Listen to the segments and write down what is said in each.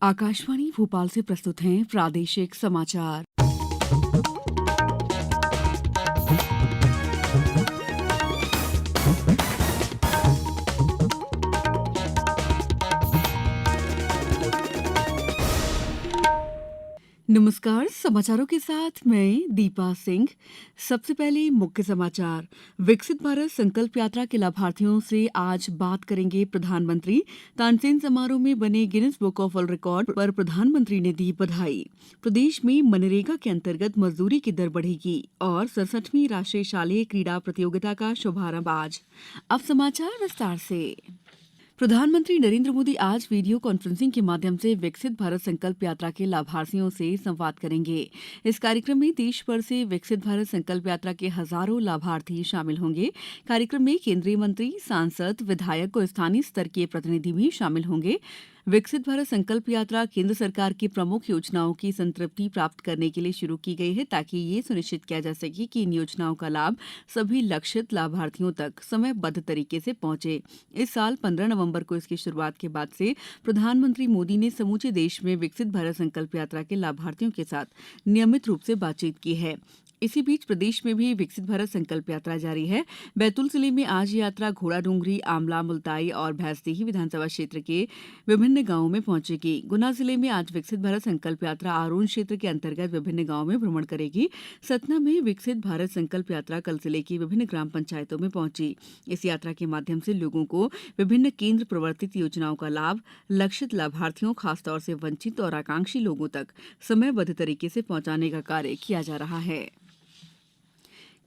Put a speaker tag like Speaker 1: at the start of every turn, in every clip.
Speaker 1: आकाशवाणी भोपाल से प्रस्तुत हैं प्रादेशिक समाचार। नमस्कार, समाचारों के साथ मैं दीपा सिंह। सबसे पहले मुख्य समाचार। विकसित भारत संकल्प यात्रा के लाभार्थियों से आज बात करेंगे प्रधानमंत्री। तानसेन समारोह में बने Guinness book of world record पर प्रधानमंत्री ने दी बधाई। प्रदेश में मनरेगा के अंतर्गत मजदूरी की दर बढ़ेगी और 67वीं राष्ट्रीय शालेय क्रीड़ा प्रतियोगिता का शुभारंभ आज। अब समाचार विस्तार से। प्रधानमंत्री नरेंद्र मोदी आज वीडियो कॉन्फ्रेंसिंग के माध्यम से विकसित भारत संकल्प यात्रा के लाभार्थियों से संवाद करेंगे। इस कार्यक्रम में देश भर से विकसित भारत संकल्प यात्रा के हजारों लाभार्थी शामिल होंगे। कार्यक्रम में केंद्रीय मंत्री, सांसद, विधायक और स्थानीय स्तर के प्रतिनिधि भी शामिल होंगे। विकसित भारत संकल्प यात्रा केंद्र सरकार की प्रमुख योजनाओं की संतृप्ति प्राप्त करने के लिए शुरू की गई है, ताकि ये सुनिश्चित किया जा सके कि इन योजनाओं का लाभ सभी लक्षित लाभार्थियों तक समयबद्ध तरीके से पहुंचे। इस साल 15 नवंबर को इसकी शुरुआत के बाद से प्रधानमंत्री मोदी ने समूचे देश में विकसित भारत संकल्प यात्रा के लाभार्थियों के साथ नियमित रूप से बातचीत की है। इसी बीच प्रदेश में भी विकसित भारत संकल्प यात्रा जारी है। बैतूल जिले में आज ये यात्रा घोड़ाडोंगरी, आमला, मुल्ताई और भैंसदेही विधानसभा क्षेत्र के विभिन्न गांवों में पहुंचेगी। गुना जिले में आज विकसित भारत संकल्प यात्रा आरोन क्षेत्र के अंतर्गत विभिन्न गांवों में भ्रमण करेगी। सतना में विकसित भारत संकल्प यात्रा कल जिले की विभिन्न ग्राम पंचायतों में पहुंची। इस यात्रा के माध्यम से लोगों को विभिन्न केंद्र प्रवर्तित योजनाओं का लाभ लक्षित लाभार्थियों, खासतौर से वंचित और आकांक्षी लोगों तक समयबद्ध तरीके से पहुंचाने का कार्य किया जा रहा है।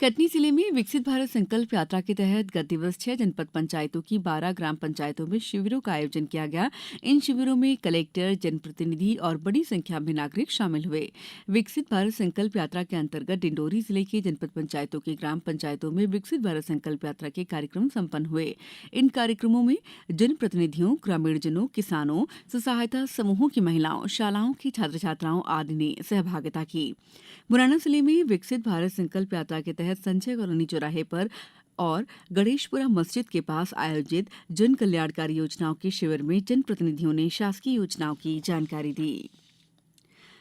Speaker 1: कटनी जिले में विकसित भारत संकल्प यात्रा के तहत गत दिवस 6 जनपद पंचायतों की 12 ग्राम पंचायतों में शिविरों का आयोजन किया गया। इन शिविरों में कलेक्टर, जनप्रतिनिधि और बड़ी संख्या में नागरिक शामिल हुए। विकसित भारत संकल्प यात्रा के अंतर्गत डिंडोरी जिले के जनपद पंचायतों की ग्राम पंचायतों में विकसित भारत संकल्प यात्रा के कार्यक्रम संपन्न हुए। इन कार्यक्रमों में जनप्रतिनिधियों, ग्रामीणजनों, किसानों, स्व सहायता समूहों की महिलाओं, शालाओं की छात्र छात्राओं आदि ने सहभागिता की। मुरैना जिले में विकसित भारत संकल्प यात्रा के तहत संजय कॉलोनी चौराहे पर और गणेशपुरा मस्जिद के पास आयोजित जन कल्याणकारी योजनाओं के शिविर में जनप्रतिनिधियों ने शासकीय योजनाओं की जानकारी दी।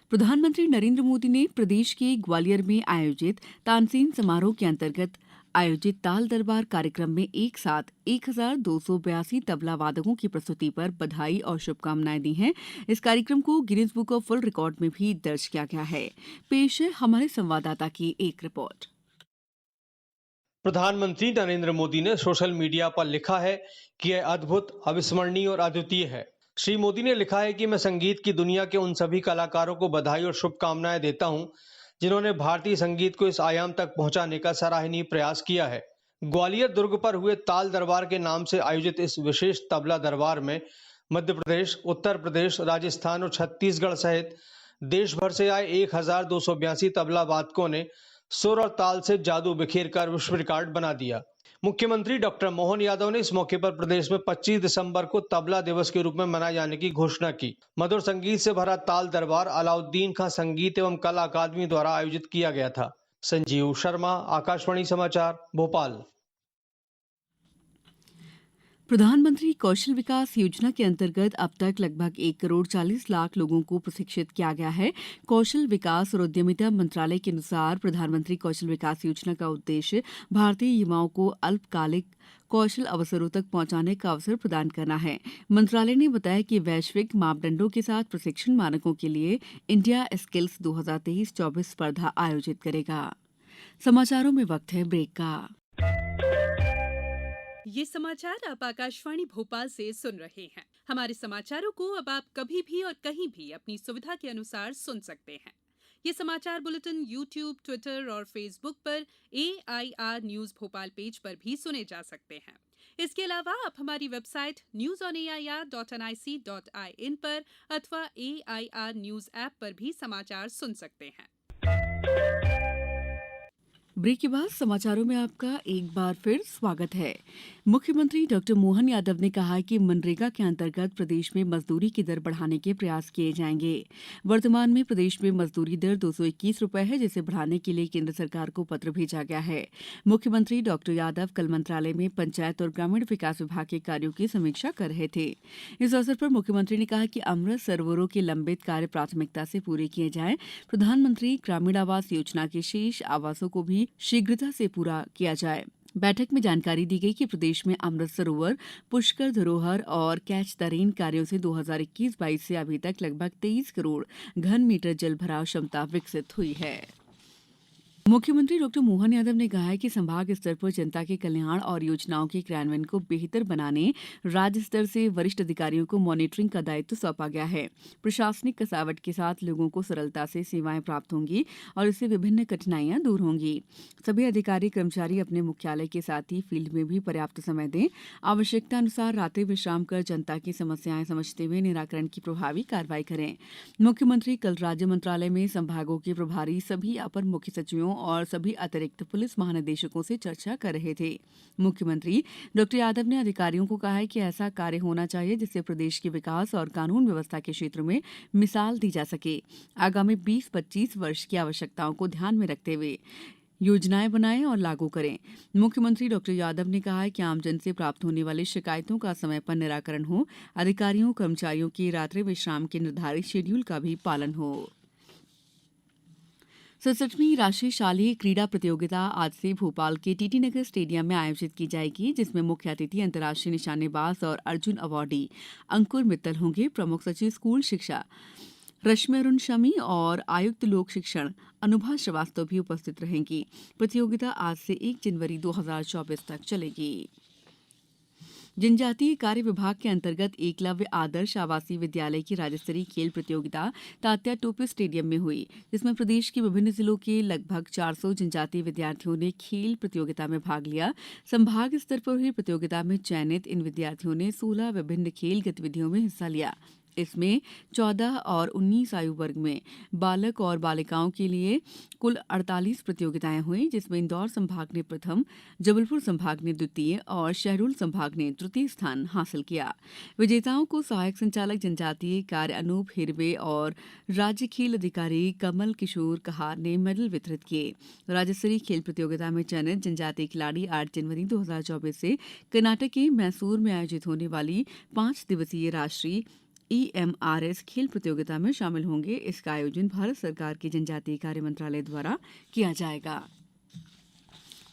Speaker 1: प्रधानमंत्री नरेंद्र मोदी ने प्रदेश के ग्वालियर में आयोजित तानसेन समारोह के अंतर्गत आयोजित ताल दरबार कार्यक्रम में एक साथ 1282 तबला वादकों की प्रस्तुति पर बधाई और शुभकामनाएं दी हैं। इस कार्यक्रम को Guinness book of world record में भी दर्ज किया गया है। पेश है हमारे संवाददाता की एक रिपोर्ट।
Speaker 2: प्रधानमंत्री नरेंद्र मोदी ने सोशल मीडिया पर लिखा है कि यह अद्भुत, अविस्मरणीय और अद्वितीय है। श्री मोदी ने लिखा है कि मैं संगीत की दुनिया के उन सभी कलाकारों को बधाई और शुभकामनाएं देता हूं, जिन्होंने भारतीय संगीत को इस आयाम तक पहुंचाने का सराहनीय प्रयास किया है। ग्वालियर दुर्ग पर हुए ताल दरबार के नाम से आयोजित इस विशेष तबला दरबार में मध्य प्रदेश, उत्तर प्रदेश, राजस्थान और छत्तीसगढ़ सहित देश भर से आए 1282 तबला वादकों ने सुर और ताल से जादू बिखेर कर विश्व रिकॉर्ड बना दिया। मुख्यमंत्री डॉक्टर मोहन यादव ने इस मौके पर प्रदेश में 25 दिसंबर को तबला दिवस के रूप में मनाए जाने की घोषणा की। मधुर संगीत से भरा ताल दरबार अलाउद्दीन खां संगीत एवं कला अकादमी द्वारा आयोजित किया गया था। संजीव शर्मा, आकाशवाणी समाचार, भोपाल।
Speaker 1: प्रधानमंत्री कौशल विकास योजना के अंतर्गत अब तक लगभग 1 करोड़ 40 लाख लोगों को प्रशिक्षित किया गया है। कौशल विकास और उद्यमिता मंत्रालय के अनुसार प्रधानमंत्री कौशल विकास योजना का उद्देश्य भारतीय युवाओं को अल्पकालिक कौशल अवसरों तक पहुंचाने का अवसर प्रदान करना है। मंत्रालय ने बताया कि वैश्विक मापदंडों के साथ प्रशिक्षण मानकों के लिए इंडिया स्किल्स 2023-24 स्पर्धा आयोजित करेगा। समाचारों में वक्त है ब्रेक का।
Speaker 3: ये समाचार आप आकाशवाणी भोपाल से सुन रहे हैं। हमारे समाचारों को अब आप कभी भी और कहीं भी अपनी सुविधा के अनुसार सुन सकते हैं। ये समाचार बुलेटिन YouTube, ट्विटर और फेसबुक पर AIR न्यूज भोपाल पेज पर भी सुने जा सकते हैं। इसके अलावा आप हमारी वेबसाइट newsonair.nic.in पर अथवा AIR न्यूज ऐप पर भी समाचार सुन सकते हैं।
Speaker 1: ब्रेक के बाद समाचारों में आपका एक बार फिर स्वागत है। मुख्यमंत्री डॉक्टर मोहन यादव ने कहा है कि मनरेगा के अंतर्गत प्रदेश में मजदूरी की दर बढ़ाने के प्रयास किए जाएंगे। वर्तमान में प्रदेश में मजदूरी दर 221 रुपए है, जिसे बढ़ाने के लिए केंद्र सरकार को पत्र भेजा गया है। मुख्यमंत्री डॉक्टर यादव कल मंत्रालय में पंचायत और ग्रामीण विकास विभाग के कार्यों की समीक्षा कर रहे थे। इस अवसर पर मुख्यमंत्री ने कहा कि अमृत सरोवरों के लंबित कार्य प्राथमिकता से पूरे किए जाएं। प्रधानमंत्री ग्रामीण आवास योजना के शेष आवासों को भी शीघ्रता से पूरा किया जाए। बैठक में जानकारी दी गई कि प्रदेश में अमृत सरोवर, पुष्कर धरोहर और कैच द रेन कार्यों से 2021-22 से अभी तक लगभग 23 करोड़ घन मीटर जल भराव क्षमता विकसित हुई है। मुख्यमंत्री डॉक्टर मोहन यादव ने कहा है कि संभाग स्तर पर जनता के कल्याण और योजनाओं के क्रियान्वयन को बेहतर बनाने राज्य स्तर से वरिष्ठ अधिकारियों को मॉनिटरिंग का दायित्व सौंपा गया है। प्रशासनिक कसावट के साथ लोगों को सरलता से सेवाएं प्राप्त होंगी और इससे विभिन्न कठिनाइयां दूर होंगी। सभी अधिकारी कर्मचारी अपने मुख्यालय के साथ ही फील्ड में भी पर्याप्त समय दें। आवश्यकता अनुसार रात्रि विश्राम कर जनता की समस्याएं समझते हुए निराकरण की प्रभावी कार्रवाई करें। मुख्यमंत्री कल राज्य मंत्रालय में संभागों के प्रभारी, सभी अपर मुख्य सचिवों और सभी अतिरिक्त पुलिस महानिदेशकों से चर्चा कर रहे थे। मुख्यमंत्री डॉक्टर यादव ने अधिकारियों को कहा है कि ऐसा कार्य होना चाहिए जिससे प्रदेश के विकास और कानून व्यवस्था के क्षेत्र में मिसाल दी जा सके। आगामी 20-25 वर्ष की आवश्यकताओं को ध्यान में रखते हुए योजनाएं बनाएं और लागू करें। मुख्यमंत्री डॉक्टर यादव ने कहा है कि आमजन से प्राप्त होने वाली शिकायतों का समय पर निराकरण हो। अधिकारियों कर्मचारियों की रात्रि विश्राम के निर्धारित शेड्यूल का भी पालन हो। 67वीं राष्ट्रीय शालेय क्रीड़ा प्रतियोगिता आज से भोपाल के टीटी नगर स्टेडियम में आयोजित की जाएगी, जिसमें मुख्य अतिथि अंतर्राष्ट्रीय निशानेबाज और अर्जुन अवार्डी अंकुर मित्तल होंगे। प्रमुख सचिव स्कूल शिक्षा रश्मि अरुण शमी और आयुक्त लोक शिक्षण अनुभा श्रीवास्तव भी उपस्थित रहेंगी। प्रतियोगिता आज से 1 जनवरी 2024 तक चलेगी। जनजातीय कार्य विभाग के अंतर्गत एकलव्य आदर्श आवासीय विद्यालय की राज्य स्तरीय खेल प्रतियोगिता तात्या टोपे स्टेडियम में हुई, जिसमें प्रदेश के विभिन्न जिलों के लगभग 400 जनजातीय विद्यार्थियों ने खेल प्रतियोगिता में भाग लिया। संभाग स्तर पर हुई प्रतियोगिता में चयनित इन विद्यार्थियों ने 16 विभिन्न खेल गतिविधियों में हिस्सा लिया। इसमें 14 और 19 आयु वर्ग में बालक और बालिकाओं के लिए कुल 48 प्रतियोगिताएं हुई, जिसमें इंदौर संभाग ने प्रथम, जबलपुर संभाग ने द्वितीय और शहडोल संभाग ने तृतीय स्थान हासिल किया। विजेताओं को सहायक संचालक जनजातीय कार्य अनूप हिरवे और राज्य खेल अधिकारी कमल किशोर कहार ने मेडल वितरित किए। राज्य स्तरीय खेल प्रतियोगिता में चयनित जनजातीय खिलाड़ी 8 जनवरी 2024 से कर्नाटक के मैसूर में आयोजित होने वाली 5 दिवसीय राष्ट्रीय EMRS खेल प्रतियोगिता में शामिल होंगे। इसका आयोजन भारत सरकार के जनजातीय कार्य मंत्रालय द्वारा किया जाएगा।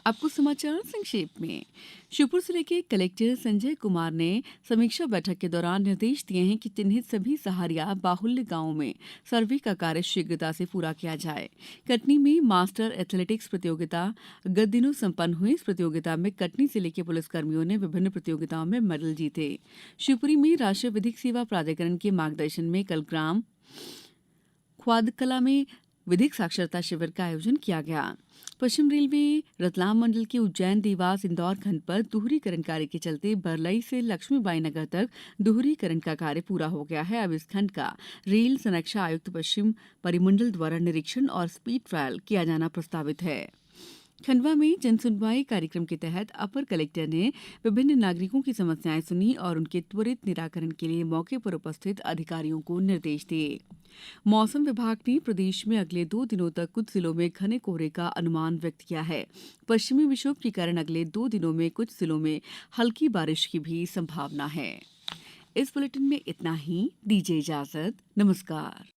Speaker 1: अब कुछ समाचार संक्षेप में। श्योपुर जिले के कलेक्टर संजय कुमार ने समीक्षा बैठक के दौरान निर्देश दिए हैं कि चिन्हित सभी सहारिया बाहुल्य गांवों में सर्वे का कार्य शीघ्रता से पूरा किया जाए। कटनी में मास्टर एथलेटिक्स प्रतियोगिता गत दिनों संपन्न हुई। इस प्रतियोगिता में कटनी जिले के पुलिसकर्मियों ने विभिन्न प्रतियोगिताओं में मेडल जीते। शिवपुरी में राष्ट्रीय विधिक सेवा प्राधिकरण के मार्गदर्शन में कल ग्राम ख्वादकला में विधिक साक्षरता शिविर का आयोजन किया गया। पश्चिम रेलवे रतलाम मंडल के उज्जैन, देवास, इंदौर खंड पर दोहरीकरण कार्य के चलते बरलई से लक्ष्मीबाई नगर तक दोहरीकरण का कार्य पूरा हो गया है। अब इस खंड का रेल संरक्षा आयुक्त पश्चिम परिमंडल द्वारा निरीक्षण और स्पीड ट्रायल किया जाना प्रस्तावित है। खंडवा में जनसुनवाई कार्यक्रम के तहत अपर कलेक्टर ने विभिन्न नागरिकों की समस्याएं सुनी और उनके त्वरित निराकरण के लिए मौके पर उपस्थित अधिकारियों को निर्देश दिए। मौसम विभाग ने प्रदेश में अगले 2 दिनों तक कुछ जिलों में घने कोहरे का अनुमान व्यक्त किया है। पश्चिमी विक्षोभ के कारण अगले 2 दिनों में कुछ जिलों में हल्की बारिश की भी संभावना है। इस बुलेटिन में इतना ही। दीजिए इजाजत। नमस्कार।